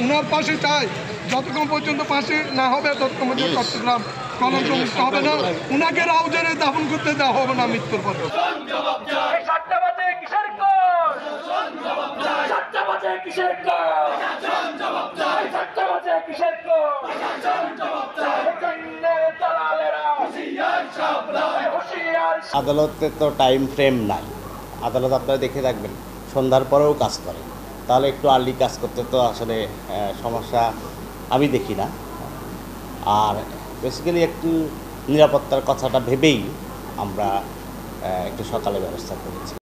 উনার পাশে চাই, যতক্ষণ পর্যন্ত পাশে না হবে ততক্ষণ পর্যন্ত চট্টগ্রাম কলঙ্ক মুক্ত হবে না। উনাকে রাউজানে দাফন করতে দেওয়া হবে না মৃত্যুর পর। আদালতে তো টাইম ফ্রেম নাই। আদালত আপনারা দেখে রাখবেন সন্ধ্যার পরেও কাজ করে, তাহলে একটু আর্লি কাজ করতে তো আসলে সমস্যা আমি দেখি না। আর বেসিক্যালি একটু নিরাপত্তার কথাটা ভেবেই আমরা একটু সকালে ব্যবস্থা করেছি।